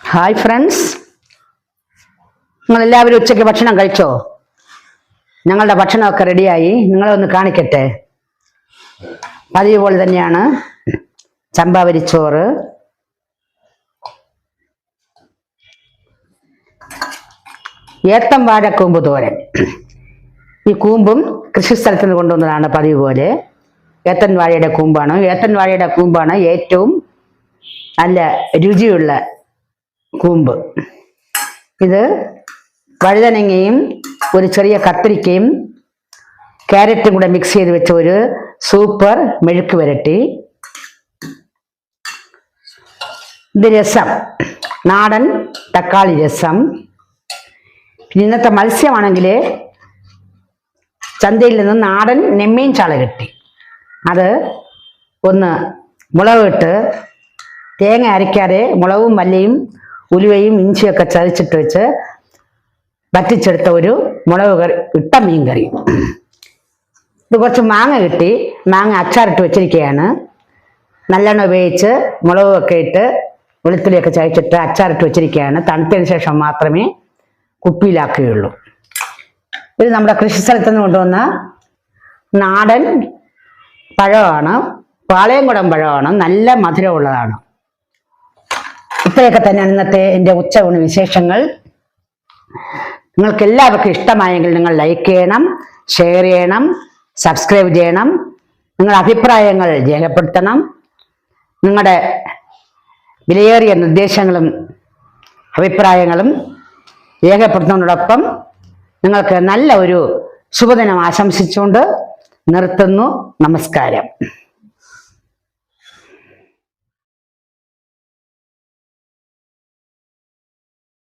Hi friends, നിങ്ങളെല്ലാവരും ഉച്ചയ്ക്ക് ഭക്ഷണം കഴിച്ചോ? ഞങ്ങളുടെ ഭക്ഷണമൊക്കെ റെഡിയായി. നിങ്ങളെ ഒന്ന് കാണിക്കട്ടെ. പതിവ് പോലെ തന്നെയാണ് ചമ്പാവരിച്ചോറ്, ഏത്തം വാഴക്കൂമ്പ് തോരൻ. ഈ കൂമ്പും കൃഷിസ്ഥലത്ത് നിന്ന് കൊണ്ടുവന്നതാണ് പതിവ് പോലെ. ഏത്തൻ വാഴയുടെ കൂമ്പാണ് ഏറ്റവും നല്ല രുചിയുള്ള കൂമ്പ്. ഇത് വഴുതനങ്ങയും ഒരു ചെറിയ കത്തിരിക്കയും ക്യാരറ്റും കൂടെ മിക്സ് ചെയ്ത് വെച്ച ഒരു സൂപ്പർ മെഴുക്ക് വരട്ടി. ഇത് രസം, നാടൻ തക്കാളി രസം. പിന്നെ ഇന്നത്തെ മത്സ്യമാണെങ്കിൽ ചന്തയിൽ നിന്ന് നാടൻ നെമ്മീൻ ചാള കിട്ടി. അത് ഒന്ന് മുളകിട്ട് തേങ്ങ അരയ്ക്കാതെ മുളകും മല്ലിയും ഉലുവയും ഇഞ്ചിയൊക്കെ ചതച്ചിട്ട് വെച്ച് വറ്റിച്ചെടുത്ത ഒരു മുളക് കറി ഇട്ട മീൻ കറി. ഇത് കുറച്ച് മാങ്ങ കിട്ടി. മാങ്ങ അച്ചാറിട്ട് വെച്ചിരിക്കുകയാണ്. നല്ലെണ്ണ ഉപയോഗിച്ച് മുളകൊക്കെ ഇട്ട് വെളുത്തുള്ളിയൊക്കെ ചതച്ചിട്ട് അച്ചാറിട്ട് വെച്ചിരിക്കുകയാണ്. തണുത്തതിന് ശേഷം മാത്രമേ കുപ്പിയിലാക്കുകയുള്ളൂ. ഇത് നമ്മുടെ കൃഷിസ്ഥലത്ത് നിന്ന് കൊണ്ടുവന്ന നാടൻ പഴമാണ്, പാളയംകുടം പഴമാണ്. നല്ല മധുരമുള്ളതാണ്. ഇത്രയൊക്കെ തന്നെയാണ് ഇന്നത്തെ എൻ്റെ ഉച്ചയൂണ് വിശേഷങ്ങൾ. നിങ്ങൾക്ക് എല്ലാവർക്കും ഇഷ്ടമായെങ്കിൽ നിങ്ങൾ ലൈക്ക് ചെയ്യണം, ഷെയർ ചെയ്യണം, സബ്സ്ക്രൈബ് ചെയ്യണം. നിങ്ങളുടെ അഭിപ്രായങ്ങൾ രേഖപ്പെടുത്തണം. നിങ്ങളുടെ വിലയേറിയ നിർദ്ദേശങ്ങളും അഭിപ്രായങ്ങളും രേഖപ്പെടുത്തുന്നതോടൊപ്പം നിങ്ങൾക്ക് നല്ല ഒരു ശുഭദിനം ആശംസിച്ചുകൊണ്ട് നിർത്തുന്നു. നമസ്കാരം.